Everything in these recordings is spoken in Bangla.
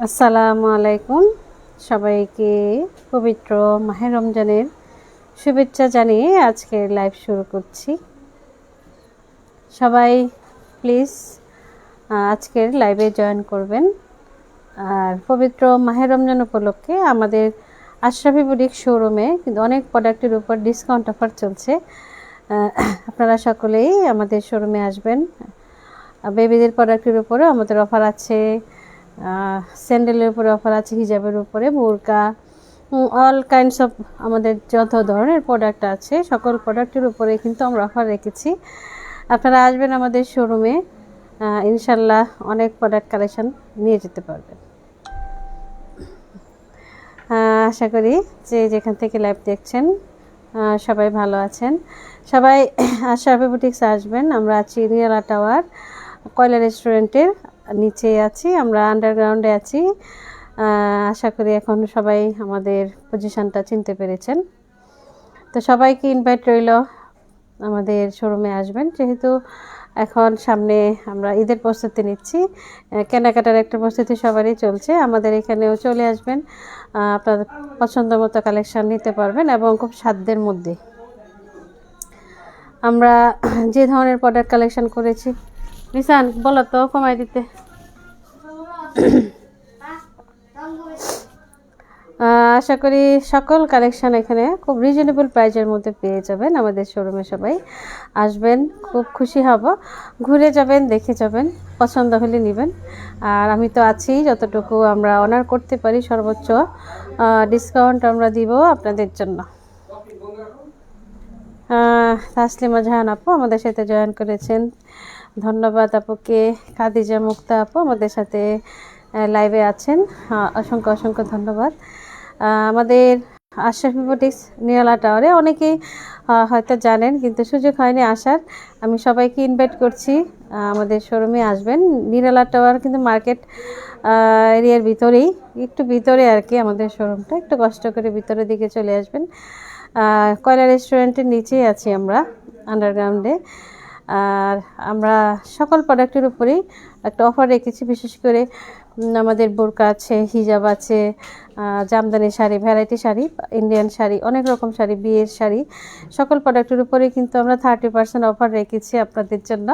আসসালামু আলাইকুম। সবাইকে পবিত্র মাহে রমজানের শুভেচ্ছা জানিয়ে আজকের লাইভ শুরু করছি। সবাই প্লিজ আজকের লাইভে জয়েন করবেন। আর পবিত্র মাহে রমজান উপলক্ষে আমাদের আশরাফি বুটিক শোরুমে কিন্তু অনেক প্রোডাক্টের উপর ডিসকাউন্ট অফার চলছে। আপনারা সকলেই আমাদের শোরুমে আসবেন। বেবিদের প্রোডাক্টের উপরেও আমাদের অফার আছে, স্যান্ডেলের উপরে অফার আছে, হিজাবের উপরে, বোরকা, অল কাইন্ডস অফ আমাদের যত ধরনের প্রোডাক্ট আছে সকল প্রোডাক্টের উপরে কিন্তু আমরা অফার রেখেছি। আপনারা আসবেন আমাদের শোরুমে, ইনশাল্লাহ অনেক প্রোডাক্ট কালেকশন নিয়ে যেতে পারবেন। আশা করি যে যেখান থেকে লাইভ দেখছেন সবাই ভালো আছেন। সবাই আশরাফি বুটিক্স আসবেন। আমরা আছি রিয়ালা টাওয়ার কয়লা রেস্টুরেন্টের নিচে আছি, আমরা আন্ডারগ্রাউন্ডে আছি। আশা করি এখন সবাই আমাদের পজিশনটা চিনতে পেরেছেন। তো সবাইকে ইনভাইট রইল আমাদের শোরুমে আসবেন, যেহেতু এখন সামনে আমরা ঈদের প্রস্তুতি নিচ্ছি, কেনাকাটার একটা প্রস্তুতি সবারই চলছে। আমাদের এখানেও চলে আসবেন, আপনাদের পছন্দ মতো কালেকশান নিতে পারবেন এবং খুব সাধ্যের মধ্যে। আমরা যে ধরনের প্রোডাক্ট কালেকশন করেছি, নিশান বলো তো কমাই দিতে। আশা করি সকল কালেকশান এখানে খুব রিজনেবল প্রাইজের মধ্যে পেয়ে যাবেন। আমাদের শোরুমে সবাই আসবেন, খুব খুশি হব। ঘুরে যাবেন, দেখে যাবেন, পছন্দ হলে নেবেন। আর আমি তো আছি, যতটুকু আমরা অনার করতে পারি সর্বোচ্চ ডিসকাউন্ট আমরা দিব আপনাদের জন্য। তাসলিমা জাহান আপু আমাদের সাথে জয়েন করেছেন, ধন্যবাদ আপুকে। খাদিজা মুক্তা আপু আমাদের সাথে লাইভে আছেন, অসংখ্য অসংখ্য ধন্যবাদ। আমাদের আশরাফি বুটিক্স নিরালা টাওয়ারে অনেকেই হয়তো জানেন, কিন্তু সুযোগ হয়নি আসার। আমি সবাইকে ইনভাইট করছি আমাদের শোরুমে আসবেন। নিরালা টাওয়ার কিন্তু মার্কেট এরিয়ার ভিতরেই, একটু ভিতরে আর কি আমাদের শোরুমটা, একটু কষ্ট করে ভিতরের দিকে চলে আসবেন। কয়লা রেস্টুরেন্টের নিচেই আছি আমরা আন্ডারগ্রাউন্ডে। আর আমরা সকল প্রোডাক্টের উপরেই একটা অফার রেখেছি, বিশেষ করে আমাদের বোরকা আছে, হিজাব আছে, জামদানি শাড়ি, ভ্যারাইটি শাড়ি, ইন্ডিয়ান শাড়ি, অনেক রকম শাড়ি, বিয়ের শাড়ি, সকল প্রোডাক্টের উপরেই কিন্তু আমরা 30% অফার রেখেছি আপনাদের জন্য।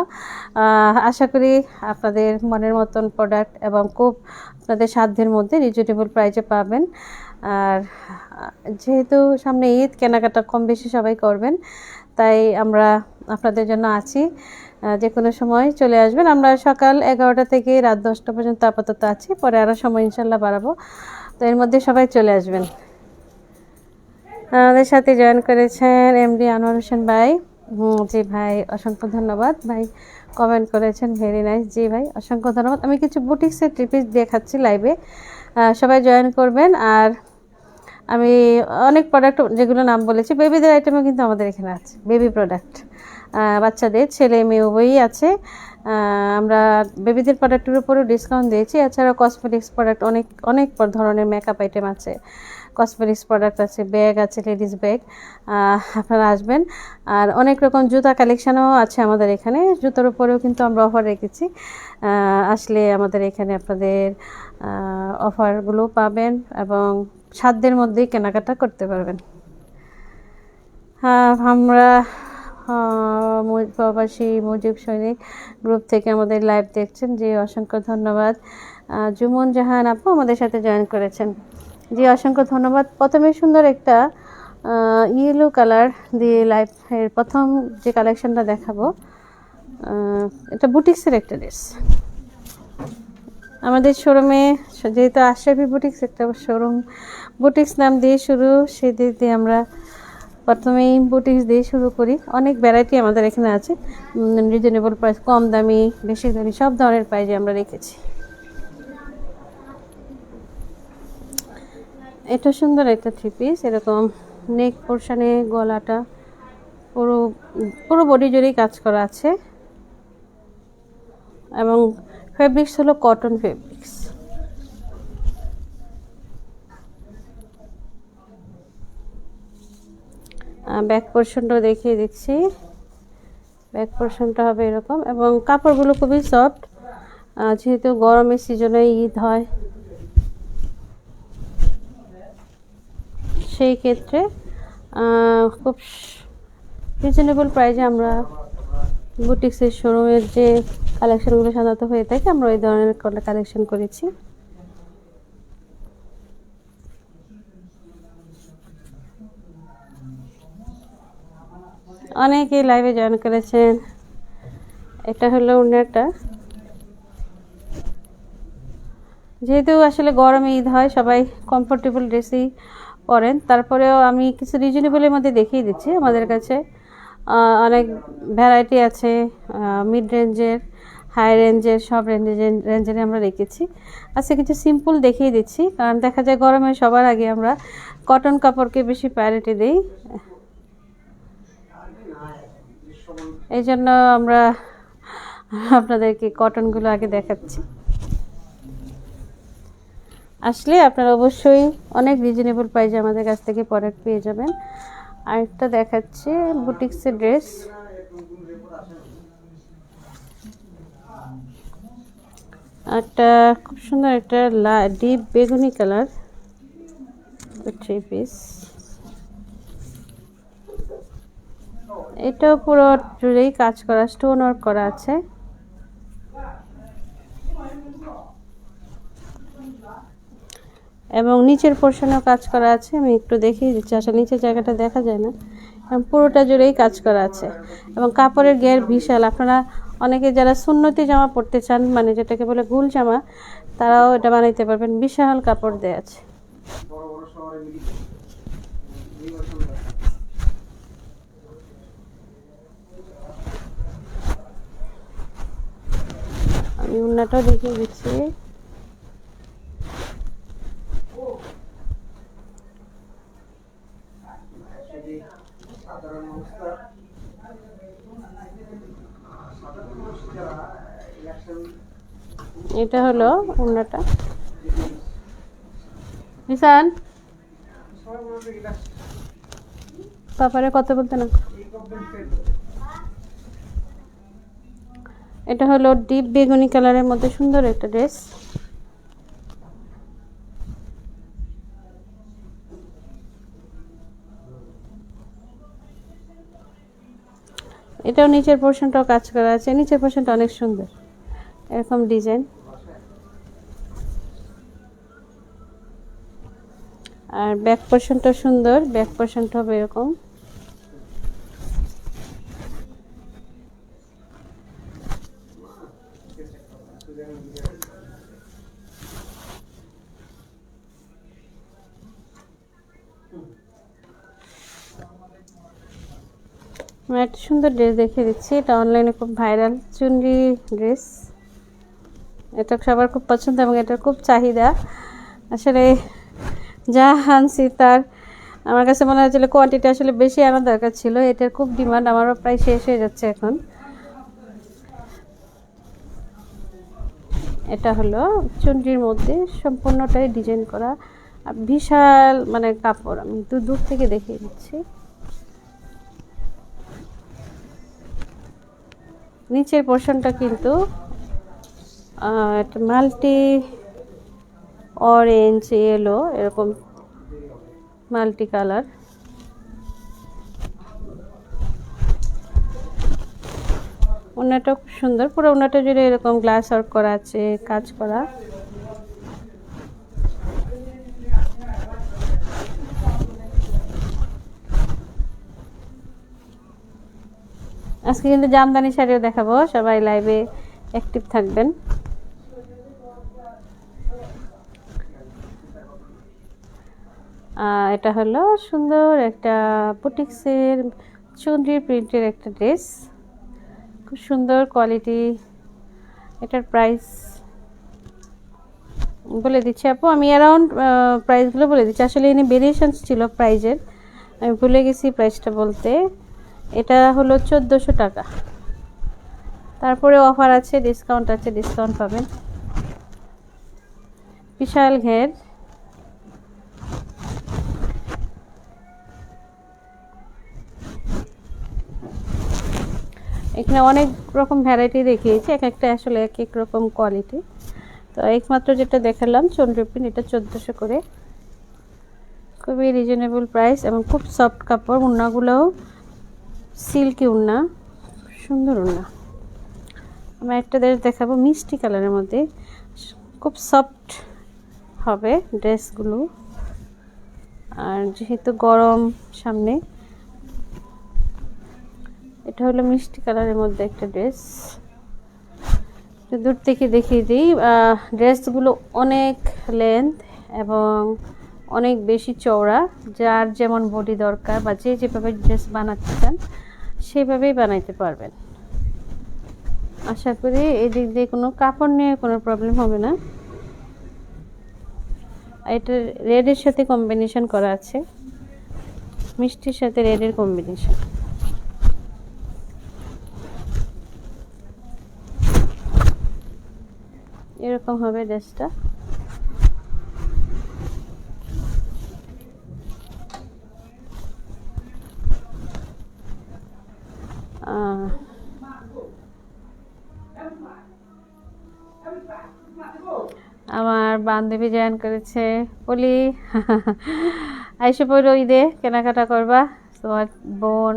আশা করি আপনাদের মনের মতন প্রোডাক্ট এবং খুব আপনাদের সাধ্যের মধ্যে রিজনেবল প্রাইসে পাবেন। আর যেহেতু সামনে ঈদ, কেনাকাটা কম বেশি সবাই করবেন, তাই আমরা আপনাদের জন্য আছি। যে কোনো সময় চলে আসবেন। আমরা সকাল 11টা থেকে রাত 10টা পর্যন্ত আপাতত আছি, পরে আরও সময় ইনশাল্লাহ বাড়াবো। তো এর মধ্যে সবাই চলে আসবেন। আমাদের সাথে জয়েন করেছেন এমডি আনোয়ার হোসেন ভাই। জি ভাই, অসংখ্য ধন্যবাদ। ভাই কমেন্ট করেছেন, ভেরি নাইস। জি ভাই, অসংখ্য ধন্যবাদ। আমি কিছু বুটিক্সের ট্রিপিস দেখাচ্ছি লাইভে, সবাই জয়েন করবেন। আর আমি অনেক প্রোডাক্ট যেগুলো নাম বলেছি, বেবিদের আইটেমও কিন্তু আমাদের এখানে আছে, বেবি প্রোডাক্ট, বাচ্চাদের, ছেলে মেয়ে উভয়ই আছে। আমরা বেবিদের প্রোডাক্টের উপরেও ডিসকাউন্ট দিয়েছি। এছাড়াও কসমেটিক্স প্রোডাক্ট, অনেক অনেক ধরনের মেকআপ আইটেম আছে, কসমেটিক্স প্রোডাক্ট আছে, ব্যাগ আছে, লেডিস ব্যাগ, আপনারা আসবেন। আর অনেক রকম জুতা কালেকশানও আছে আমাদের এখানে, জুতোর উপরেও কিন্তু আমরা অফার রেখেছি। আসলে আমাদের এখানে আপনাদের অফারগুলো পাবেন এবং সাধ্যের মধ্যেই কেনাকাটা করতে পারবেন। আমরা প্রবাসী মুজিব সৈনিক গ্রুপ থেকে আমাদের লাইভ দেখছেন, জি অসংখ্য ধন্যবাদ। জুমন জাহান আপু আমাদের সাথে জয়েন করেছেন, জি অসংখ্য ধন্যবাদ। প্রথমে সুন্দর একটা ইয়েলো কালার দিয়ে লাইভের প্রথম যে কালেকশনটা দেখাবো, এটা বুটিক্সের একটা ড্রেস। আমাদের শোরুমে যেহেতু আশরাফি বুটিক্স একটা শোরুম, বুটিক্স নাম দিয়ে শুরু, সেই দিক দিয়ে আমরা প্রথমেই বুটিক্স দিয়ে শুরু করি। অনেক ভ্যারাইটি আমাদের এখানে আছে, রিজনেবল প্রাইস, কম দামি, বেশি দামি, সব ধরনের প্রাইজে আমরা রেখেছি। এটা সুন্দর একটা থ্রি পিস, এরকম নেক পোর্শনে গলাটা পুরো পুরো বডি জুড়েই কাজ করা আছে এবং ফেব্রিক্স হলো কটন ফেব্রিক্স। ব্যাক পোর্শনটাও দেখিয়ে দিচ্ছি, ব্যাক পোর্শনটা হবে এরকম এবং কাপড়গুলো খুবই সফট, যেহেতু গরমের সিজনে ঈদ হয় সেই ক্ষেত্রে খুব রিজনেবল প্রাইসে আমরা বুটিক্সের শোরুমের যে কালেকশনগুলো সাধারণত হয়ে থাকে আমরা ওই ধরনের কালেকশন করেছি। অনেকে লাইভে জয়েন করেছেন। এটা হলো ওড়নাটা। যেহেতু আসলে গরমে ঈদ হয়, সবাই কমফোর্টেবল ড্রেসই পরেন, তারপরেও আমি কিছু রিজনেবলের মধ্যে দেখিয়ে দিচ্ছি। আমাদের কাছে অনেক ভ্যারাইটি আছে, মিড রেঞ্জের, হাই রেঞ্জের, সব রেঞ্জের আমরা রেখেছি। আজকে কিছু সিম্পল দেখিয়ে দিচ্ছি, কারণ দেখা যায় গরমে সবার আগে আমরা কটন কাপড়কে বেশি প্রায়োরিটি দিই, এই জন্য আমরা আপনাদেরকে কটনগুলো আগে দেখাচ্ছি। আসলে আপনারা অবশ্যই অনেক রিজনেবল প্রাইসে আমাদের কাছ থেকে প্রোডাক্ট পেয়ে যাবেন। আরেকটা দেখাচ্ছি বুটিক্সের ড্রেস। একটা খুব সুন্দর একটা ডিপ বেগুনি কালার 3 পিস। এটাও পুরো জুড়েই কাজ করা, স্টোন ওয়ার্ক করা আছে। এবং নিচের পোর্শনেও কাজ করা আছে। আমি একটু দেখিয়ে দিচ্ছি, আসলে নিচের জায়গাটা দেখা যায় না, পুরোটা জুড়েই কাজ করা আছে। এবং কাপড়ের ঘের বিশাল। আপনারা অনেকে যারা সুন্নতি জামা পরতে চান, মানে যেটাকে বলে গুল জামা, তারাও এটা বানাইতে পারবেন। বিশাল কাপড় দেয়া আছে। আমি ওড়নাটাও দেখিয়ে দিচ্ছি। এটা হলো ওড়নাটা। নিশান পাপারে কত বলতে না। এটা হলো ডিপ বেগুনি কালারের মধ্যে সুন্দর একটা ড্রেস। এটাও নিচের পোর্শনটাও কাজ করা আছে। নিচের পোর্শনটা অনেক সুন্দর, এরকম ডিজাইন। আর ব্যাক পোর্শনটা সুন্দর, ব্যাক পোর্শনটা হবে এরকম। আমি একটা সুন্দর ড্রেস দেখিয়ে দিচ্ছি। এটা অনলাইনে খুব ভাইরাল চুনরি ড্রেস। এটা সবার খুব পছন্দ এবং এটার খুব চাহিদা। আসলে যা আনছি তার আমার কাছে মনে হচ্ছিল কোয়ান্টিটি আসলে বেশি আনার দরকার ছিল। এটার খুব ডিমান্ড, আমারও প্রায় শেষ হয়ে যাচ্ছে এখন। এটা হলো চুনরির মধ্যে সম্পূর্ণটাই ডিজাইন করা, বিশাল মানে কাপড়। আমি দূর থেকে দেখিয়ে দিচ্ছি। নিচের পোর্শনটা কিন্তু একটা মাল্টি অরেঞ্জ ইয়েলো এরকম মাল্টি কালার। ওড়নাটা খুব সুন্দর, পুরো ওড়নাটা জুড়ে এরকম গ্লাস ওয়ার্ক করা আছে, কাজ করা। আজকে কিন্তু জামদানি শাড়িও দেখাবো, সবাই লাইভে অ্যাক্টিভ থাকবেন। এটা হলো সুন্দর একটা বুটিক্সের চুনরি প্রিন্টের একটা ড্রেস, খুব সুন্দর কোয়ালিটি। এটার প্রাইস বলে দিচ্ছি আপু, আমি অ্যারাউন্ড প্রাইসগুলো বলে দিচ্ছি। আসলে এখানে ভেরিয়েশনস ছিল প্রাইজের, আমি ভুলে গেছি প্রাইসটা বলতে। এটা হলো 1400 টাকা। তারপরে অফার আছে, ডিসকাউন্ট আছে, ডিসকাউন্ট পাবেন। বিশাল ঘের। এখানে অনেক রকম ভ্যারাইটি দেখিয়েছি, এক একটা আসলে এক এক রকম কোয়ালিটি। তো একমাত্র যেটা দেখালাম চন্দ্রপ্রিন্ট, এটা 1400 করে। খুবই রিজনেবল প্রাইস এবং খুব সফট কাপড়। ওড়নাগুলোও সিল্কি ওড়না, সুন্দর ওড়না। আমি একটা ড্রেস দেখাবো মিষ্টি কালারের মধ্যে, খুব সফট হবে ড্রেসগুলো। আর যেহেতু গরম সামনে, এটা হলো মিষ্টি কালারের মধ্যে একটা ড্রেস। দূর থেকে দেখিয়ে দিই, ড্রেসগুলো অনেক লেন্থ এবং অনেক বেশি চওড়া। যার যেমন বডি দরকার বা যে যেভাবে ড্রেস বানাতে চান সেভাবেই বানাইতে পারবেন। আশা করি এই দিক দিয়ে কোনো কাপড় নিয়ে কোনো প্রবলেম হবে না। এটা রেডের সাথে কম্বিনেশন করা আছে, মিষ্টির সাথে রেডের কম্বিনেশন। এরকম হবে ড্রেসটা। আমার বান্ধবী জয়েন করেছে, বলি আইসে পড়ো, ঈদে কেনাকাটা করবা তোমার বোন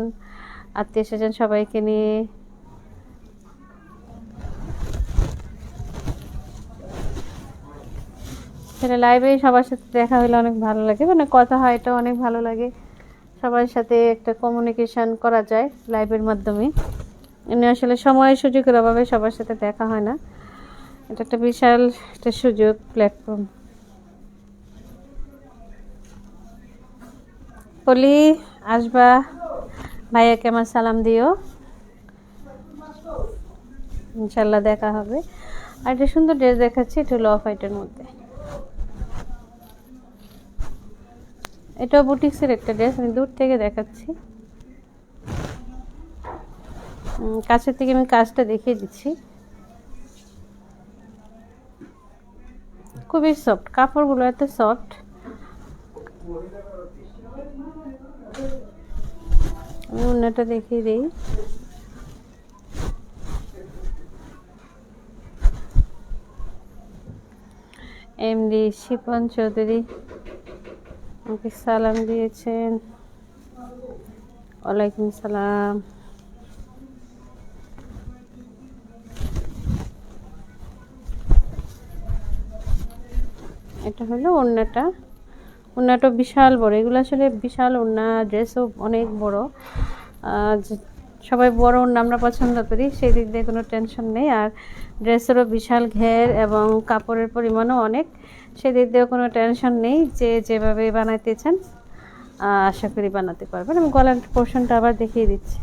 আত্মীয় স্বজন সবাইকে নিয়ে। সেটা লাইভে সবার সাথে দেখা হলে অনেক ভালো লাগে, মানে কথা হয়, এটা অনেক ভালো লাগে। সবার সাথে একটা কমিউনিকেশন করা যায় লাইভের মাধ্যমে। এমনি আসলে সময়ের সুযোগের অভাবে সবার সাথে দেখা হয় না। এটা একটা বিশাল একটা সুযোগ, প্ল্যাটফর্ম। বলি আসবা, ভাইয়াকে আমার সালাম দিও, ইনশাল্লাহ দেখা হবে। আর একটা সুন্দর ড্রেস দেখাচ্ছি, এটা হলো অফ হোয়াইটের মধ্যে। এটাও বুটিক্সের একটা ড্রেস, আমি দূর থেকে দেখাচ্ছি, কাছের থেকে আমি কাজটা দেখিয়ে দিচ্ছি। খুবই সফট কাপড়গুলো, এত সফট। আমি ওড়নাটা দেখিয়ে দিই। এমডি শিপন চৌধুরী আমাকে সালাম দিয়েছেন। ওয়ালাইকুম সালাম। এটা হলো ওড়নাটা, ওড়নাটা বিশাল বড়। এগুলো আসলে বিশাল ওড়না, ড্রেসও অনেক বড়। সবাই বড় ওড়না আমরা পছন্দ করি, সেই দিক দিয়ে কোনো টেনশন নেই। আর ড্রেসেরও বিশাল ঘের এবং কাপড়ের পরিমাণও অনেক, সেই দিক দিয়েও কোনো টেনশন নেই। যে যেভাবে বানাইতে চান আশা করি বানাতে পারবেন। আমি গলার পোর্শনটা আবার দেখিয়ে দিচ্ছি।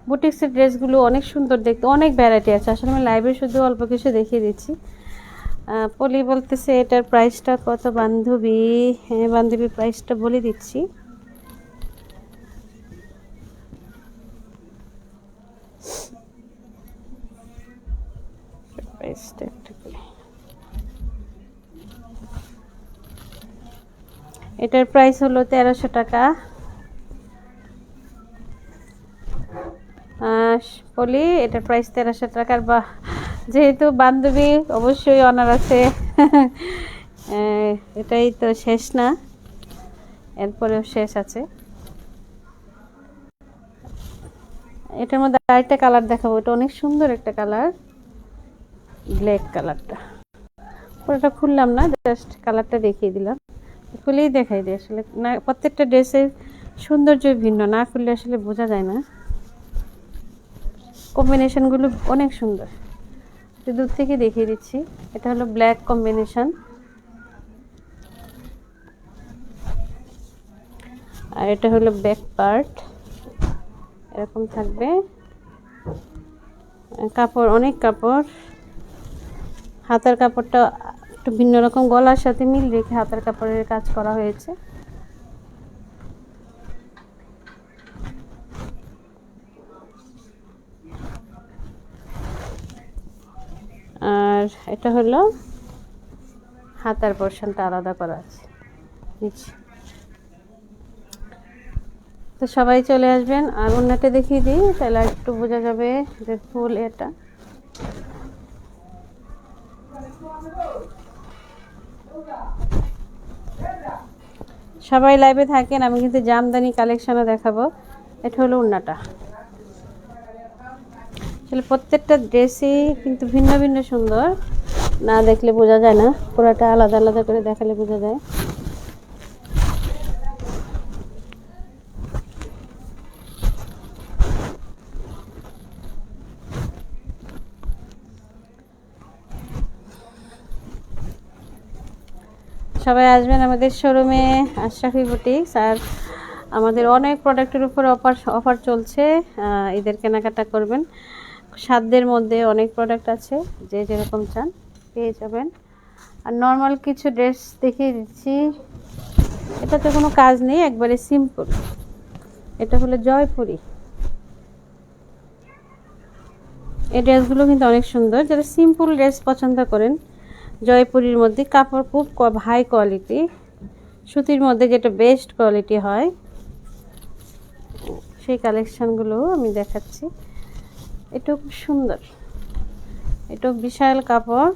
বুটিক্সের ড্রেসগুলো অনেক সুন্দর দেখতে, অনেক ভ্যারাইটি আছে। আসলে আমি লাইভে শুধু অল্প কিছু দেখিয়ে দিচ্ছি। পলি বলতেছে এটার প্রাইসটা কত বান্ধবী? হ্যাঁ বান্ধবী, প্রাইসটা বলে দিচ্ছি। এটার প্রাইস হলো 1300 টাকা। বলি এটার প্রাইস 1300 টাকার। বা যেহেতু বান্ধবী অবশ্যই অনার আছে এটাই তো শেষ না, এরপরেও শেষ আছে। এটার মধ্যে আরেকটা কালার দেখাবো, এটা অনেক সুন্দর একটা কালার, ব্ল্যাক কালারটা। পুরোটা খুললাম না, জাস্ট কালারটা দেখিয়ে দিলাম। খুলেই দেখাই দিই, আসলে না প্রত্যেকটা ড্রেসের সৌন্দর্য ভিন্ন, না খুললে আসলে বোঝা যায় না। কম্বিনেশনগুলো অনেক সুন্দর, দূর থেকে দেখিয়ে দিচ্ছি। এটা হলো ব্ল্যাক কম্বিনেশন, আর এটা হলো ব্যাক পার্ট, এরকম থাকবে। কাপড় অনেক কাপড়, হাতার কাপড়টা একটু ভিন্ন রকম, গলার সাথে মিল রেখে হাতার কাপড়ের কাজ করা হয়েছে। আর এটা হলো হাতার পোর্শনটা আলাদা করা আছে নিচে। তো তো সবাই চলে আসবেন। আর ওড়নাটা দেখিয়ে দিই, তাহলে একটু বোঝা যাবে যে ফুল এটা। সবাই লাইভে থাকেন, আমি কিন্তু জামদানি কালেকশনও দেখাবো। এটা হলো ওড়নাটা। আসলে প্রত্যেকটা ড্রেসই কিন্তু ভিন্ন ভিন্ন সুন্দর, না দেখলে বোঝা যায় না, পুরোটা আলাদা আলাদা করে দেখালে বোঝা যায়। সবাই আসবেন আমাদের শোরুমে, আশরাফি বুটিক্স। আর আমাদের অনেক প্রোডাক্টের উপর অফার চলছে, ঈদের কেনাকাটা করবেন। সাধ্যের মধ্যে অনেক প্রোডাক্ট আছে, যে যেরকম চান পেয়ে যাবেন। আর নর্মাল কিছু ড্রেস দেখিয়ে দিচ্ছি, এটাতে কোনো কাজ নেই, একবারে সিম্পল। এটা হলো জয়পুরি। এই ড্রেসগুলো কিন্তু অনেক সুন্দর, যারা সিম্পল ড্রেস পছন্দ করেন। জয়পুরির মধ্যে কাপড় খুব হাই কোয়ালিটি, সুতির মধ্যে যেটা বেস্ট কোয়ালিটি হয়, সেই কালেকশনগুলো আমি দেখাচ্ছি। এটাও খুব সুন্দর, এটাও বিশাল কাপড়।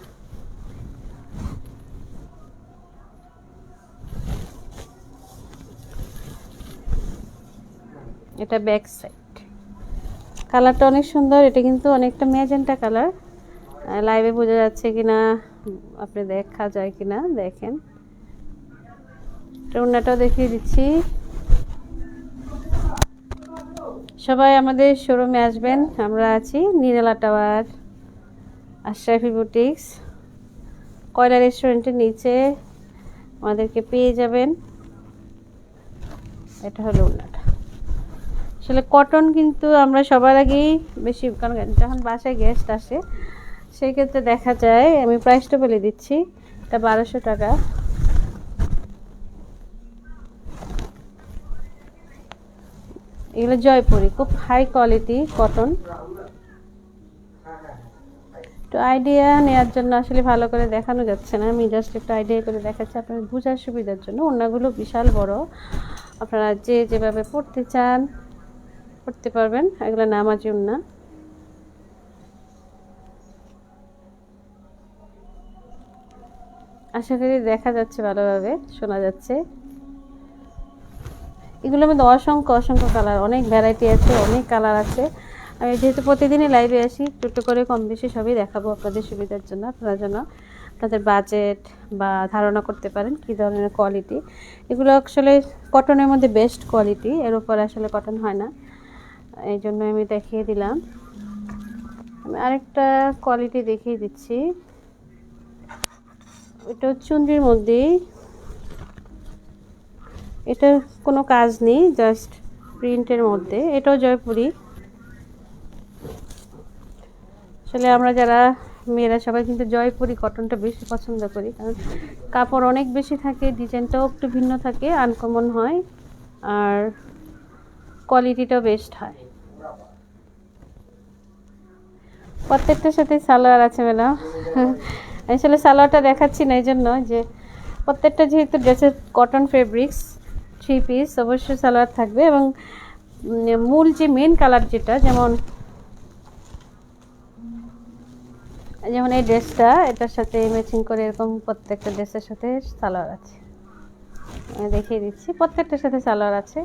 এটা ব্যাক সাইড, কালারটা অনেক সুন্দর। এটা কিন্তু অনেকটা ম্যাজেন্টা কালার, লাইভে বোঝা যাচ্ছে কিনা, আপনি দেখা যায় কিনা দেখেন। ওড়নাটাও দেখিয়ে দিচ্ছি। সবাই আমাদের শোরুমে আসবেন, আমরা আছি নিরালা টাওয়ার, আশরাফি বুটিক্স, কয়লা রেস্টুরেন্টের নিচে আমাদেরকে পেয়ে যাবেন। এটা হলো ওড়নাটা। আসলে কটন কিন্তু আমরা সবার আগেই বেশি, কারণ যখন বাসায় গেস্ট আসে সেই ক্ষেত্রে দেখা যায়, আমি প্রাইসটা বলে দিচ্ছি, এটা 1200 টাকা। এগুলো জয়পুরি, খুব হাই কোয়ালিটি কটন। তো আইডিয়া নেওয়ার জন্য আসলে ভালো করে দেখানো যাচ্ছে না, আমি জাস্ট একটু আইডিয়া করে দেখাচ্ছি আপনার বোঝার সুবিধার জন্য। ওড়নাগুলো বিশাল বড়, আপনারা যে যেভাবে পড়তে চান পড়তে পারবেন। এগুলো নামাজি ওড়না। আশা করি দেখা যাচ্ছে ভালোভাবে, শোনা যাচ্ছে। এগুলোর মধ্যে অসংখ্য অসংখ্য কালার, অনেক ভ্যারাইটি আছে, অনেক কালার আছে। আমি যেহেতু প্রতিদিনই লাইভে আসি, একটু করে কম বেশি সবই দেখাবো আপনাদের সুবিধার জন্য, আপনারা যেন আপনাদের বাজেট বা ধারণা করতে পারেন কী ধরনের কোয়ালিটি। এগুলো আসলে কটনের মধ্যে বেস্ট কোয়ালিটি, এর উপর আসলে কটন হয় না, এই জন্য আমি দেখিয়ে দিলাম। আমি আরেকটা কোয়ালিটি দেখিয়ে দিচ্ছি, এটা চুনরির মধ্যেই, এটার কোনো কাজ নেই, জাস্ট প্রিন্টের মধ্যে। এটাও জয়পুরি। আসলে আমরা যারা মেয়েরা সবাই কিন্তু জয়পুরি কটনটা বেশি পছন্দ করি, কারণ কাপড় অনেক বেশি থাকে, ডিজাইনটাও একটু ভিন্ন থাকে, আনকমন হয়, আর কোয়ালিটিটাও বেস্ট হয়। প্রত্যেকটার সাথে সালোয়ার আছে ম্যাডাম। আসলে সালোয়ারটা দেখাচ্ছি না এই জন্য যে প্রত্যেকটা যেহেতু ড্রেসের কটন ফেব্রিক্স, 3 পিস অবশ্যই সালোয়ার থাকবে। এবং মূল যে মেন কালার যেটা, যেমন এই ড্রেসটা, এটার সাথে ম্যাচিং করে এরকম প্রত্যেকটা ড্রেসের সাথে সালোয়ার আছে। আমি দেখিয়ে দিচ্ছি, প্রত্যেকটার সাথে সালোয়ার আছে।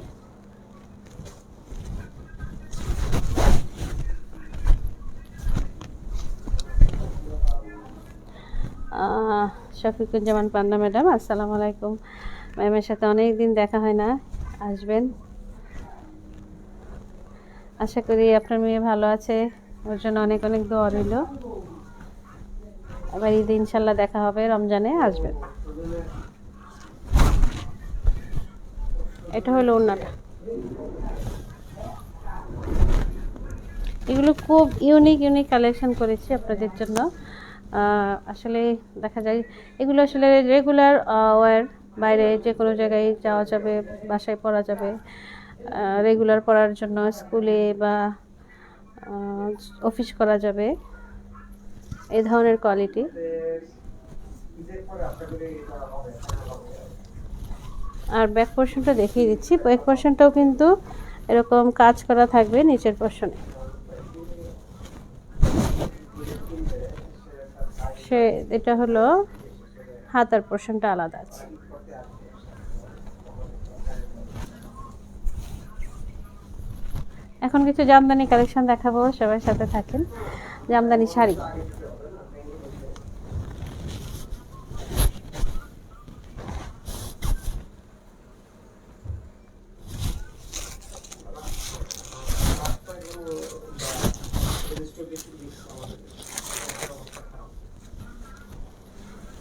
শফিকুজ্জামান পান্না ম্যাডাম, আসসালামু আলাইকুম। ম্যামের সাথে অনেক দিন দেখা হয় না, আসবেন। আশা করি আপনার মেয়ে ভালো আছে, ওর জন্য অনেক অনেক দোয়া রইল। এবার ঈদে ইনশাল্লাহ দেখা হবে, রমজানে আসবেন। এটা হলো ওড়নাটা। এগুলো খুব ইউনিক ইউনিক কালেকশন করেছি আপনাদের জন্য। আসলে দেখা যায় এগুলো আসলে রেগুলার ওয়্যার, বাইরে যে কোনো জায়গায় যাওয়া যাবে, বাসায় পরা যাবে, রেগুলার পরার জন্য স্কুলে বা অফিস করা যাবে, এই ধরনের কোয়ালিটি। আর ব্যাক পোর্শনটা দেখিয়ে দিচ্ছি, ব্যাক পোর্শনটাও কিন্তু এরকম কাজ করা থাকবে নিচের পোর্শনে। এটা হলো হাতার পোর্শনটা আলাদা আছে। এখন কিছু জামদানি কালেকশন দেখাবো, সবাই সাথে থাকেন। জামদানি শাড়ি,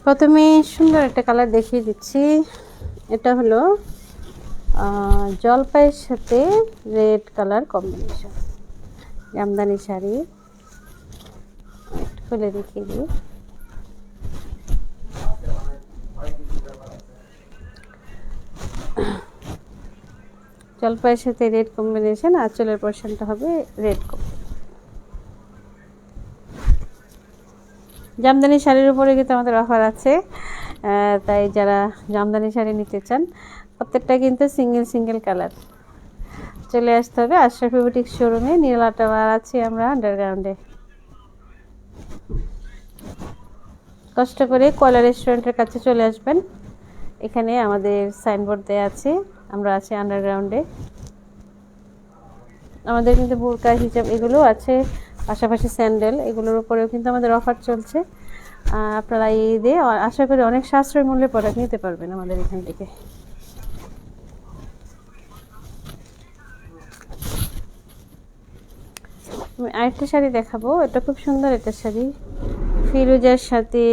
প্রথমে সুন্দর একটা কালার দেখিয়ে দিচ্ছি। এটা হলো জলপাইয়ের সাথে red colour combination Jamdani sari. খুলে দেখিয়ে দিই। জলপাইয়ের সাথে রেড কম্বিনেশন, আঁচলের পোর্শনটা হবে রেড কম্বিনেশন। জামদানি শাড়ির উপরে কিন্তু আমাদের অফার আছে, তাই যারা জামদানি শাড়ি নিতে চান প্রত্যেকটা কিন্তু সিঙ্গেল সিঙ্গেল কালার, চলে আসতে হবে আশরাফি বুটিক শোরুমে। নীলা টাওয়ার আছি আমরা আন্ডারগ্রাউন্ডে। কষ্ট করে কয়লা রেস্টুরেন্টের কাছে চলে আসবেন, এখানে আমাদের সাইনবোর্ড দেওয়া আছে, আমরা আছি আন্ডারগ্রাউন্ডে। আমাদের কিন্তু বোরকা হিজাব এগুলো আছে, পাশাপাশি স্যান্ডেল, এগুলোর উপরেও কিন্তু আমাদের অফার চলছে। আপনারা ঈদে আশা করি অনেক সাশ্রয় মূল্যে প্রোডাক্ট নিতে পারবেন আমাদের এখান থেকে। আমি আরেকটা শাড়ি দেখাবো, এটা খুব সুন্দর একটা শাড়ি, ফিরোজার সাথে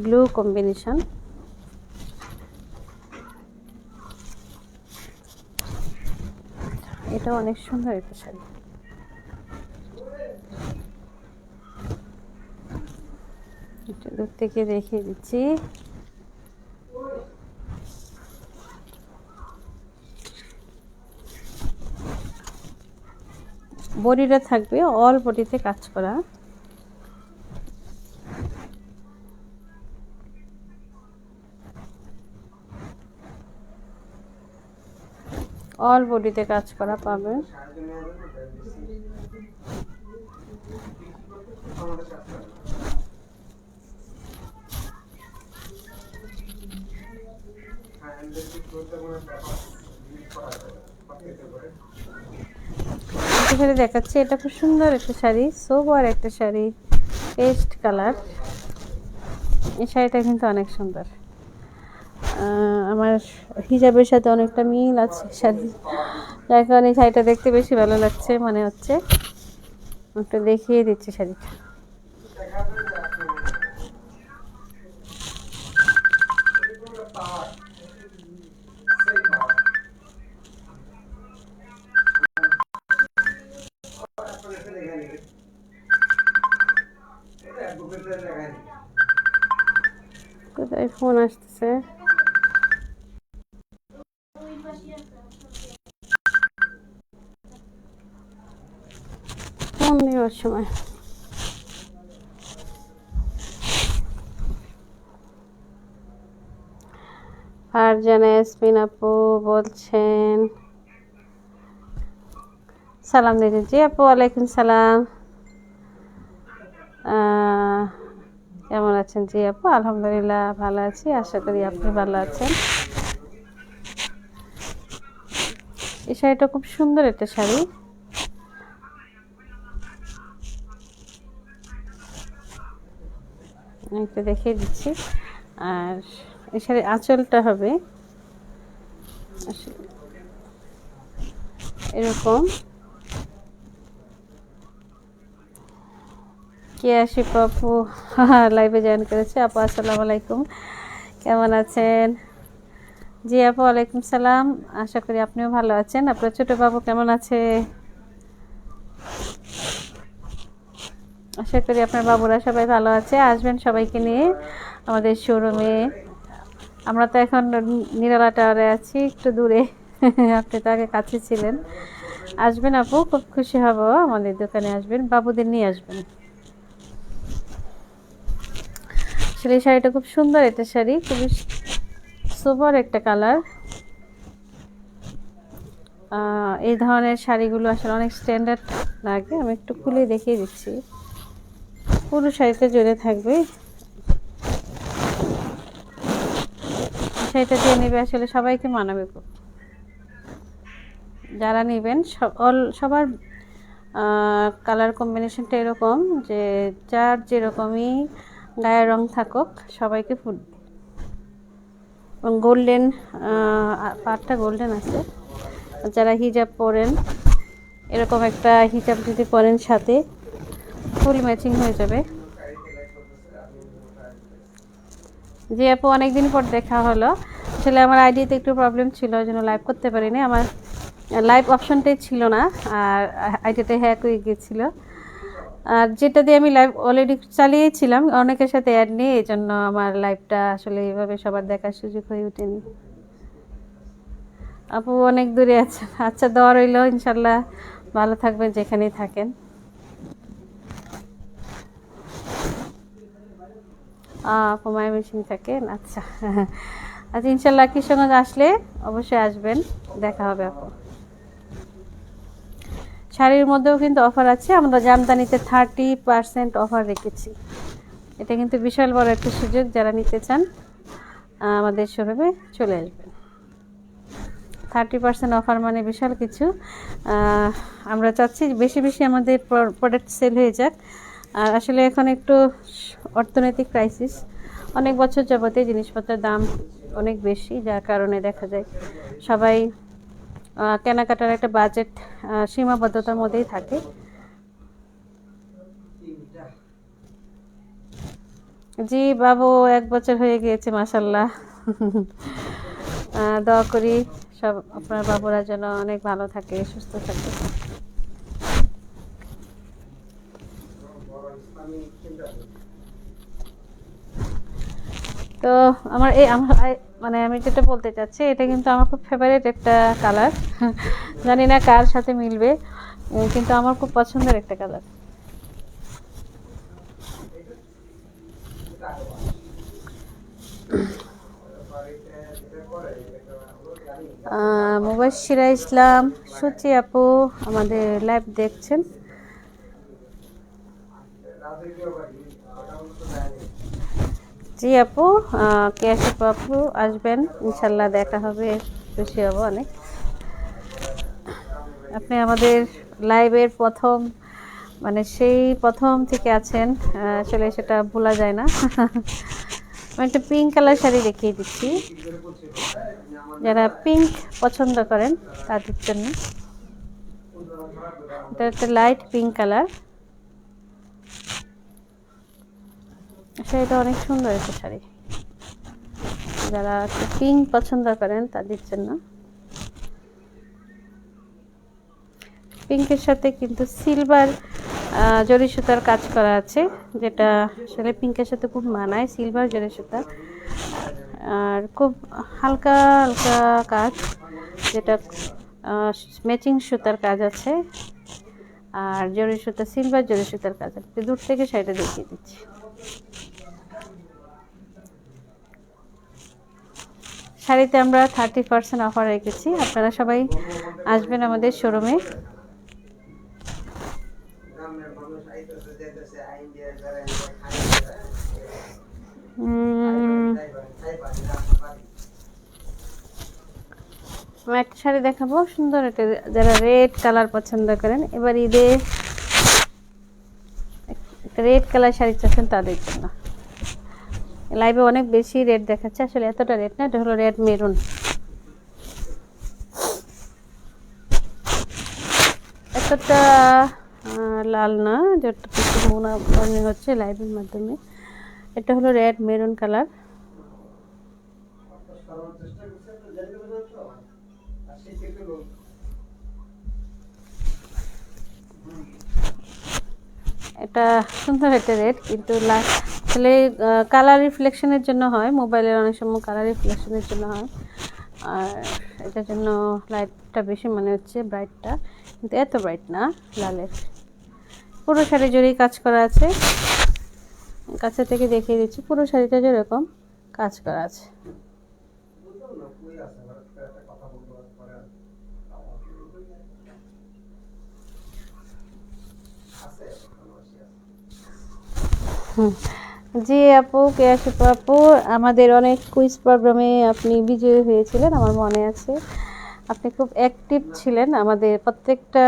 ব্লু কম্বিনেশন। এটা অনেক সুন্দর একটা শাড়ি। একটু দূর থেকে দেখিয়ে দিচ্ছি। বডিটা থাকবে অল বডিতে কাজ করা, অল বডিতে কাজ করা পাবেন। শাড়ি দেখাচ্ছি, এটা খুব সুন্দর একটা শাড়ি, সোবার একটা শাড়ি, পেস্ট কালার। এই শাড়িটা কিন্তু অনেক সুন্দর, আমার হিজাবের সাথে অনেকটা মিল আছে শাড়ি, যার কারণে শাড়িটা দেখতে বেশি ভালো লাগছে মনে হচ্ছে। একটু দেখিয়ে দিচ্ছি শাড়িটা। কোথায় ফোন আসতেছে? ফোন দেওয়ার সময় ফারজানা ইয়াসমিন আপু বলছেন, সালাম দিদি। জি আপু, ওয়ালাইকুম সালাম। কেমন আছেন? জি আপু, আলহামদুলিল্লাহ ভালো আছি, আশা করি আপনি ভালো আছেন। এই শাড়িটা খুব সুন্দর একটা শাড়ি, একটু দেখিয়ে দিচ্ছি। আর এই শাড়ির আঁচলটা হবে এরকম। কে আসিফ আপু লাইভে জয়েন করেছে। আপু আসসালামু আলাইকুম, কেমন আছেন? জি আপু, ওয়ালাইকুম সালাম, আশা করি আপনিও ভালো আছেন। আপনার ছোট বাবু কেমন আছে? আশা করি আপনার বাবুরা সবাই ভালো আছে। আসবেন সবাইকে নিয়ে আমাদের শোরুমে। আমরা তো এখন নিরালা টাওয়ারে আছি, একটু দূরে, আপনি তো আগে কাছে ছিলেন। আসবেন আপু, খুব খুশি হব, আমাদের দোকানে আসবেন, বাবুদের নিয়ে আসবেন। আসলে এই শাড়িটা খুব সুন্দর একটা শাড়ি, খুবই সুপার একটা কালার, এই ধরনের শাড়িগুলো আসলে অনেক স্ট্যান্ডার্ড লাগে। আমি একটু খুলে দেখিয়ে দিচ্ছি। পুরো শাড়িতে জড়ে থাকবে, শাড়িটা দিয়ে নেবে আসলে সবাইকে মানাবে। যারা নেবেন সবার কালার কম্বিনেশনটা এরকম যে যার যেরকমই গায়ের রং থাকুক সবাইকে ফুটবে। এবং গোল্ডেন পাড়টা গোল্ডেন আছে। যারা হিজাব পরেন, এরকম একটা হিজাব যদি পরেন সাথে ফুল ম্যাচিং হয়ে যাবে। জি আপু, অনেকদিন পর দেখা হলো। আসলে আমার আইডিতে একটু প্রবলেম ছিল, ওই জন্য লাইভ করতে পারিনি। আমার লাইভ অপশনটাই ছিল না, আর আইডিটা হ্যাক হয়ে গিয়েছিল। আর যেটা দিয়ে আমি লাইভ অলরেডি চালিয়েছিলাম অনেকের সাথে অ্যাড নিয়ে, এই জন্য আমার লাইভটা আসলে এইভাবে সবার দেখার সুযোগ হয়ে ওঠেনি। আপু অনেক দূরে আছেন, আচ্ছা দোয়া রইল, ইনশাল্লাহ ভালো থাকবেন যেখানেই থাকেন। আপু ময়মনসিং থাকেন, আচ্ছা। আচ্ছা ইনশাল্লাহ কিশোরগঞ্জ আসলে অবশ্যই আসবেন, দেখা হবে আপু। শাড়ির মধ্যেও কিন্তু অফার আছে, আমরা জামদানিতে 30% অফার রেখেছি। এটা কিন্তু বিশাল বড় একটা সুযোগ, যারা নিতে চান আমাদের শোরুমে চলে আসবেন। 30% অফার মানে বিশাল কিছু। আমরা চাচ্ছি বেশি বেশি আমাদের প্রোডাক্ট সেল হয়ে যাক। আর আসলে এখন একটু অর্থনৈতিক ক্রাইসিস, অনেক বছর যাবতে জিনিসপত্রের দাম অনেক বেশি, যার কারণে দেখা যায় সবাই কেনাকাটার একটা বাজেট সীমাবদ্ধতার মধ্যেই থাকে। জি বাবু 1 বছর হয়ে গিয়েছে মাশাল্লাহ। দোয়া করি সব আপনার বাবুরা যেন অনেক ভালো থাকে, সুস্থ থাকে। তো আমার মানে আমি যেটা বলতে চাচ্ছি, এটা কিন্তু আমার খুব ফেভারিট একটা কালার। জানি না কার সাথে মিলবে, কিন্তু আমার খুব পছন্দের একটা কালার। মুবাশশিরা ইসলাম, সুচি আপু আমাদের লাইভ দেখছেন। জি আপু, কেশব আপু আসবেন, ইনশাল্লাহ দেখা হবে, খুশি হব অনেক। আপনি আমাদের লাইভের প্রথম, মানে সেই প্রথম থেকে আছেন, আসলে সেটা ভোলা যায় না। আমি একটা পিঙ্ক কালার শাড়ি দেখিয়ে দিচ্ছি, যারা পিঙ্ক পছন্দ করেন তাদের জন্য। এটা একটা লাইট পিঙ্ক কালার, শাড়িটা অনেক সুন্দর একটা শাড়ি, যারা পিঙ্ক পছন্দ করেন তাদের জন্য। পিঙ্কের সাথে কিন্তু সিলভার জরি সুতার কাজ করা আছে, যেটা আসলে পিঙ্কের সাথে খুব মানায়, সিলভার জরি সুতা। আর খুব হালকা হালকা কাজ, যেটা ম্যাচিং সুতার কাজ আছে, আর জরি সুতা, সিলভার জরি সুতার কাজ আছে। দূর থেকে শাড়িটা দেখিয়ে দিচ্ছি। শাড়িতে আমরা 30% অফার রেখেছি, আপনারা সবাই আসবেন আমাদের শোরুমে। আমি একটা শাড়ি দেখাবো সুন্দর একটা, যারা রেড কালার পছন্দ করেন, এবার ঈদে একটা রেড কালার শাড়ি চাচ্ছেন তাদের জন্য। লাইভে অনেক বেশি রেড দেখাচ্ছে, আসলে এতটা রেড না, এটা হলো রেড মেরুন। এতটা লাল না, যেটা মনে হচ্ছে লাইভের মাধ্যমে। এটা হলো রেড মেরুন কালার। এটা সুন্দর একটা রেড, কিন্তু আসলে কালার রিফ্লেকশনের জন্য হয়, মোবাইলের অনেক সময় কালার রিফ্লেকশনের জন্য হয়, আর এটার জন্য লাইটটা বেশি মনে হচ্ছে, ব্রাইটটা, কিন্তু এত ব্রাইট না লালের। পুরো শাড়ি জুড়েই কাজ করা আছে, কাছে থেকে দেখিয়ে দিচ্ছি, পুরো শাড়িটা যেরকম কাজ করা আছে। জি আপু, কেয়াশিপ আপু, আমাদের অনেক কুইজ প্রোগ্রামে আপনি বিজয়ী হয়েছিলেন, আমার মনে আছে। আপনি খুব অ্যাক্টিভ ছিলেন আমাদের প্রত্যেকটা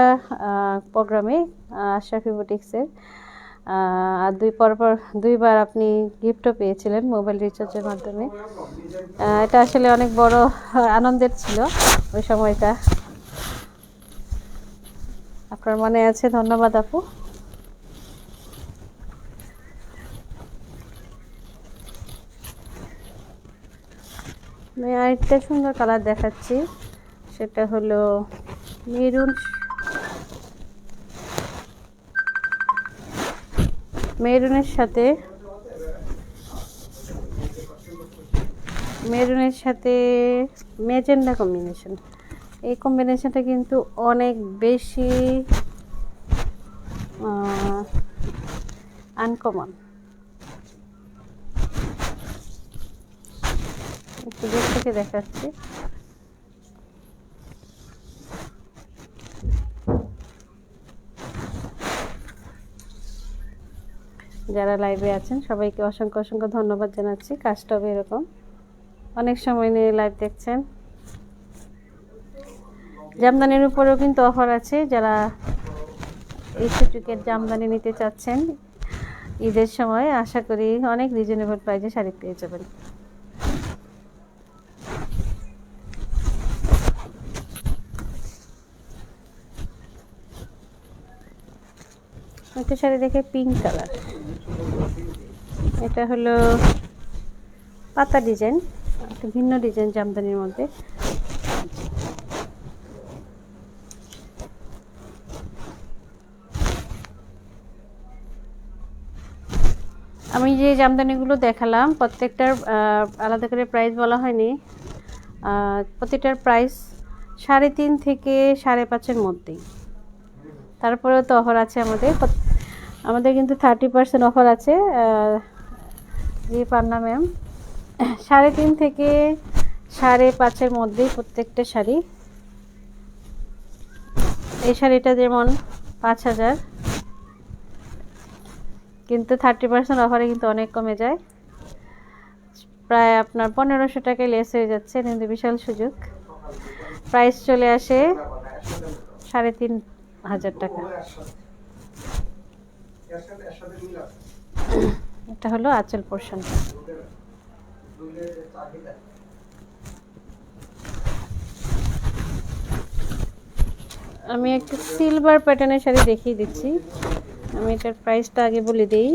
প্রোগ্রামে আশরাফি বুটিক্সের। আর দুইবার আপনি গিফটও পেয়েছিলেন মোবাইল রিচার্জের মাধ্যমে। এটা আসলে অনেক বড় আনন্দের ছিল ওই সময়টা। আপনার মনে আছে? ধন্যবাদ আপু। আমি আরেকটা সুন্দর কালার দেখাচ্ছি, সেটা হলো মেরুনের সাথে ম্যাজেন্ডা কম্বিনেশন। এই কম্বিনেশনটা কিন্তু অনেক বেশি আনকমন। একটু দূর থেকে দেখাচ্ছি। যারা লাইভে আছেন সবাইকে অসংখ্য অসংখ্য ধন্যবাদ জানাচ্ছি। কাজটাও এরকম অনেক সময় নিয়ে লাইভ দেখছেন। জামদানির উপরেও কিন্তু অফার আছে। যারা এই সিটিকেট জামদানি নিতে চাচ্ছেন ঈদের সময়, আশা করি অনেক রিজনেবল প্রাইসে শাড়ি পেয়ে যাবেন। একটা শাড়ি দেখে পিঙ্ক কালার, এটা হলো পাতা ডিজাইন, একটা ভিন্ন ডিজাইন জামদানির মধ্যে। আমি যে জামদানিগুলো দেখালাম প্রত্যেকটার আলাদা করে প্রাইস বলা হয়নি। প্রতিটার প্রাইস 3.5 থেকে 5.5-এর মধ্যেই। তারপরেও তো অফার আছে আমাদের কিন্তু 30% অফার আছে। জি পান্না ম্যাম, 3.5 থেকে 5.5-এর মধ্যেই প্রত্যেকটা শাড়ি। এই শাড়িটা যেমন 5,000, কিন্তু 30% অফারে কিন্তু অনেক কমে যায়, প্রায় আপনার 1500 টাকায় লেস হয়ে যাচ্ছে। কিন্তু বিশাল সুযোগ, প্রাইস চলে আসে 3,500 টাকা। এটা হলো আঁচল পোর্শন। আমি একটা সিলভার প্যাটার্নের শাড়ি দেখিয়ে দিচ্ছি। আমি এটার প্রাইসটা আগে বলে দিই।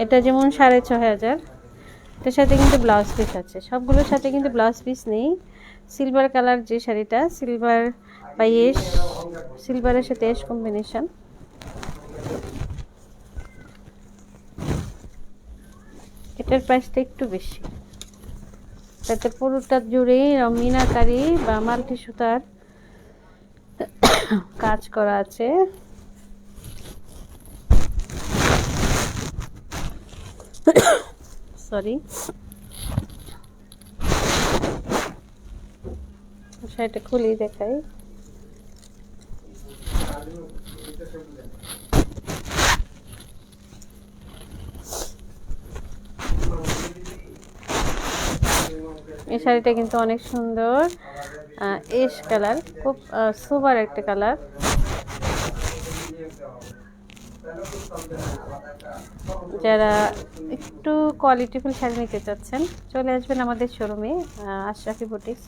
এটা যেমন 6,500, এটার সাথে কিন্তু ব্লাউজ পিস আছে। সবগুলোর সাথে কিন্তু ব্লাউজ পিস নেই। সিলভার কালার যে শাড়িটা, সিলভার বা এশ, সিলভারের সাথে এশ কম্বিনেশন। এটার প্রাইসটা একটু বেশি, তাতে পুরোটা জুড়ে মিনাকারি বা মাল্টি সুতার কাজ করা আছে। সরি, শাড়িটা খুলেই দেখাই। এই শাড়িটা কিন্তু অনেক সুন্দর, এশ কালার, খুব সুপার একটা কালার। যারা একটু কোয়ালিটিফুল শাড়ি নিতে চাচ্ছেন চলে আসবেন আমাদের শোরুমে, আশরাফি বুটিক্স।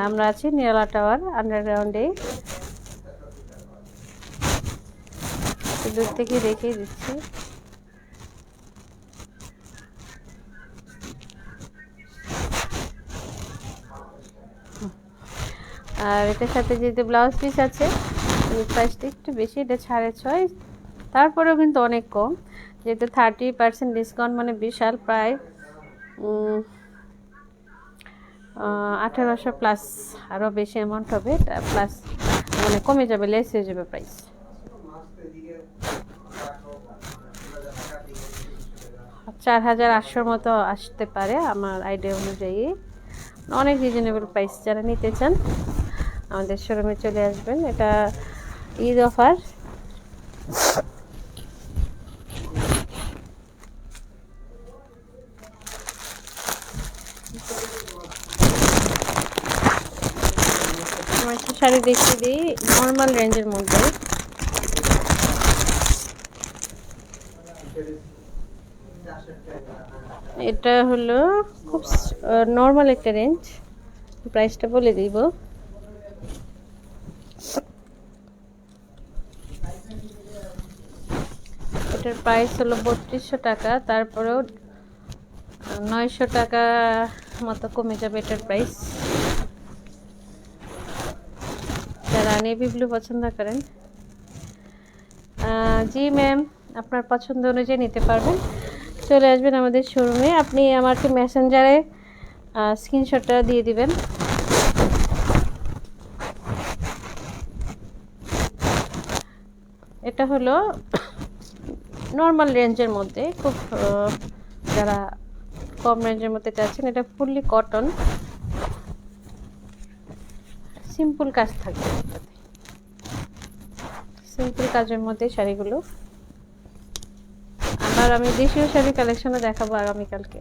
আমরা আছি নিরালা টাওয়ার আন্ডারগ্রাউন্ডে। দূর থেকে দেখিয়ে দিচ্ছি। আর এটার সাথে যেহেতু ব্লাউজ পিস আছে, প্রাইসটা একটু বেশি, এটা 6.5। তারপরেও কিন্তু অনেক কম, যেহেতু 30% ডিসকাউন্ট মানে বিশাল, প্রায় 1800 প্লাস, আরও বেশি অ্যামাউন্ট হবে, প্লাস মানে কমে যাবে, লেস হয়ে যাবে প্রাইস। $4,800 মতো আসতে পারে আমার আইডিয়া অনুযায়ী। অনেক রিজনেবল প্রাইস। যারা নিতে চান আমাদের শোরুমে চলে আসবেন। এটা ঈদ অফার। একটা শাড়ি দেখিয়ে দিই নর্মাল রেঞ্জের মধ্যে। এটা হলো খুব নর্মাল একটা রেঞ্জ। প্রাইসটা বলে দিব। এটার প্রাইস হলো 3200 টাকা। তারপরেও 900 টাকা মতো কমে যাবে এটার প্রাইস। যারা নেভি ব্লু পছন্দ করেন, জি ম্যাম, আপনার পছন্দ অনুযায়ী নিতে পারবেন। চলে আসবেন আমাদের শোরুমে। আপনি আমাকে মেসেঞ্জারে স্ক্রিনশটটা দিয়ে দিবেন। এটা হলো নর্মাল রেঞ্জের মধ্যে, খুব যারা কম রেঞ্জের মধ্যে চাচ্ছেন। এটা ফুললি কটন, সিম্পল কাজ থাকবে, সিম্পল কাজের মধ্যে শাড়িগুলো। আমি দেশীয় শাড়ি কালেকশনও দেখাবো আগামীকালকে।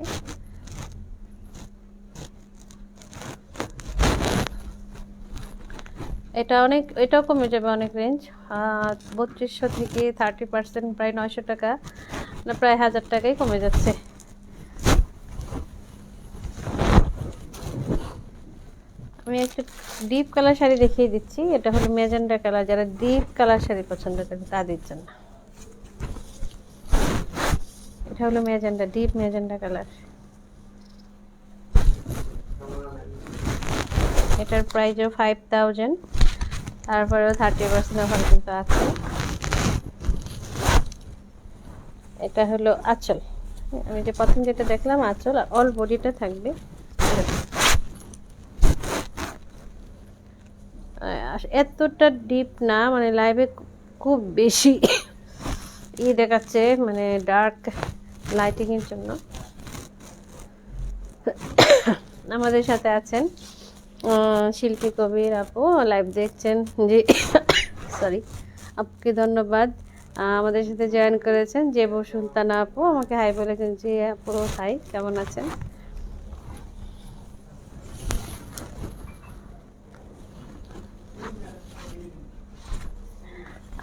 এটাও কমে যাবে অনেক রেঞ্জ। 3200 থেকে 30%, প্রায় 900 টাকা, না প্রায় 1000 টাকাই কমে যাচ্ছে। আমি একটা ডিপ কালার শাড়ি দেখিয়ে দিচ্ছি। এটা হলো ম্যাজেন্ডা কালার। যারা ডিপ কালার শাড়ি পছন্দ করেন তাদের জন্য এটা হলো ম্যাজেন্ডা, ডিপ ম্যাজেন্ডা কালার। এটার প্রাইসও 5000। তারপরেও 30% অফার কিন্তু আছে। এটা হলো আঁচল। আমি যে প্রথম যেটা দেখলাম আঁচল, অল বডিটা থাকবে। এতটা ডিপ না, মানে লাইভে খুব বেশি দেখাচ্ছে, মানে ডার্ক লাইটিং এর জন্য। আমাদের সাথে আছেন শিল্পী কবির আপু, লাইভ দেখছেন। জি সরি, আপুকে ধন্যবাদ আমাদের সাথে জয়েন করেছেন। যে সুলতানা আপু আমাকে হাই বলেছেন। জি আপু হাই, কেমন আছেন?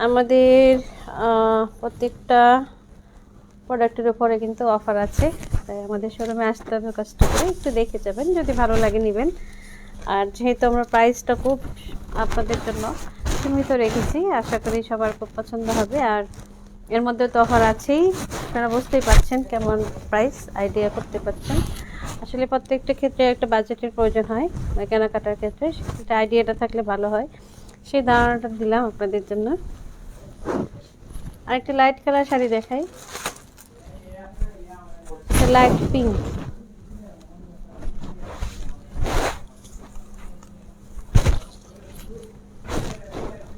আমাদের প্রত্যেকটা প্রোডাক্টের উপরে কিন্তু অফার আছে, তাই আমাদের শোরুমে আসতে হবে। কষ্ট করে একটু দেখে যাবেন, যদি ভালো লাগে নেবেন। আর যেহেতু আমরা প্রাইসটা খুব আপনাদের জন্য সীমিত রেখেছি, আশা করি সবার খুব পছন্দ হবে। আর এর মধ্যে তো অফার আছেই, আপনারা বুঝতেই পারছেন কেমন প্রাইস, আইডিয়া করতে পারছেন। আসলে প্রত্যেকটা ক্ষেত্রে একটা বাজেটের প্রয়োজন হয় কেনাকাটার ক্ষেত্রে, সেটা আইডিয়াটা থাকলে ভালো হয়। সেই ধারণাটা দিলাম আপনাদের জন্য। আরেকটা লাইট কালার শাড়ি দেখাই, লাইট পিঙ্ক।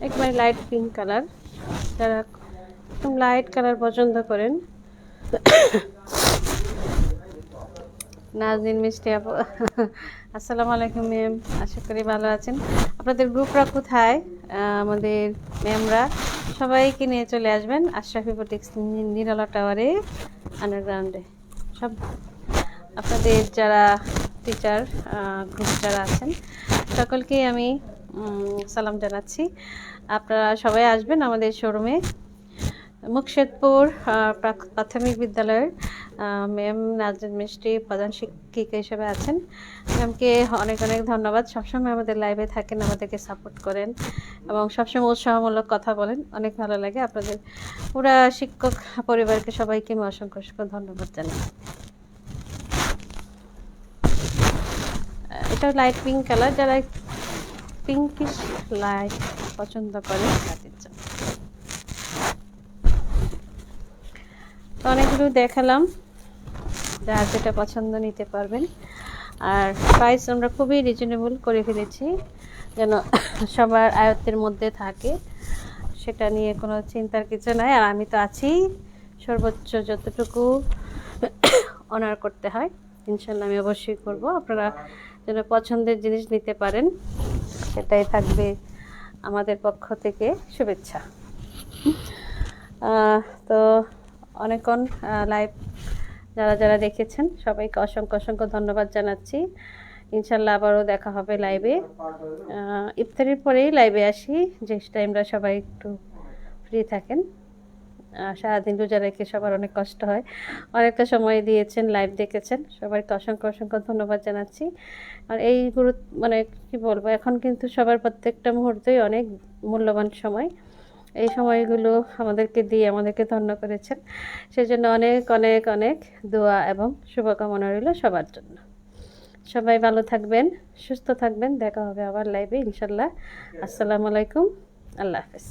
একবারে লাইট পিঙ্ক কালার। যারা একদম লাইট কালার পছন্দ করেন, নাজনীন মিষ্টি আপু আসসালামু আলাইকুম ম্যাম, আশা করি ভালো আছেন। আপনাদের গ্রুপরা কোথায়? আমাদের ম্যামরা সবাইকে নিয়ে চলে আসবেন আশরাফি বুটিক্স নিরালা টাওয়ারে, আন্ডারগ্রাউন্ডে। সব আপনাদের যারা টিচার গ্রুপ যারা আছেন সকলকেই আমি সালাম জানাচ্ছি। আপনারা সবাই আসবেন আমাদের শোরুমে। মুকশেদপুর প্রাথমিক বিদ্যালয়ের ম্যাম নাজনীন মিষ্টি প্রধান শিক্ষিকা হিসেবে আছেন। ম্যামকে অনেক অনেক ধন্যবাদ। সবসময় আমাদের লাইভে থাকেন, আমাদেরকে সাপোর্ট করেন এবং সবসময় উৎসাহমূলক কথা বলেন, অনেক ভালো লাগে। আপনাদের পুরা শিক্ষক পরিবারকে সবাইকে আমি অসংখ্য অসংখ্য ধন্যবাদ জানাই। এটা লাইট পিঙ্ক কালার। যারা পিঙ্কিশ লাইট পছন্দ করে তাদের জন্য। তো অনেকগুলো দেখালাম, যার যেটা পছন্দ নিতে পারবেন। আর প্রাইস আমরা খুবই রিজনেবল করে ফেলেছি, যেন সবার আয়ত্তের মধ্যে থাকে, সেটা নিয়ে কোনো চিন্তার কিছু নাই। আর আমি তো আছি, সর্বোচ্চ যতটুকু অনার করতে হয় ইনশাল্লাহ আমি অবশ্যই করব। আপনারা যেন পছন্দের জিনিস নিতে পারেন, সেটাই থাকবে আমাদের পক্ষ থেকে শুভেচ্ছা। তো অনেকক্ষণ লাইভ যারা যারা দেখেছেন সবাইকে অসংখ্য অসংখ্য ধন্যবাদ জানাচ্ছি। ইনশাল্লাহ আবারও দেখা হবে লাইভে। ইফতারির পরেই লাইভে আসি, যে টাইমটা সবাই একটু ফ্রি থাকেন। সারাদিন রোজা রেখে সবার অনেক কষ্ট হয়, অনেকটা সময় দিয়েছেন, লাইভ দেখেছেন, সবাইকে অসংখ্য অসংখ্য ধন্যবাদ জানাচ্ছি। আর এই মানে কি বলবো, এখন কিন্তু সবার প্রত্যেকটা মুহূর্তেই অনেক মূল্যবান সময়। এই সময়গুলো আমাদেরকে দিয়ে আমাদেরকে ধন্য করেছেন, সেজন্য অনেক অনেক অনেক দোয়া এবং শুভকামনা রইল সবার জন্য। সবাই ভালো থাকবেন, সুস্থ থাকবেন, দেখা হবে আবার লাইভে ইনশাল্লাহ। আসসালামু আলাইকুম, আল্লাহ হাফেজ।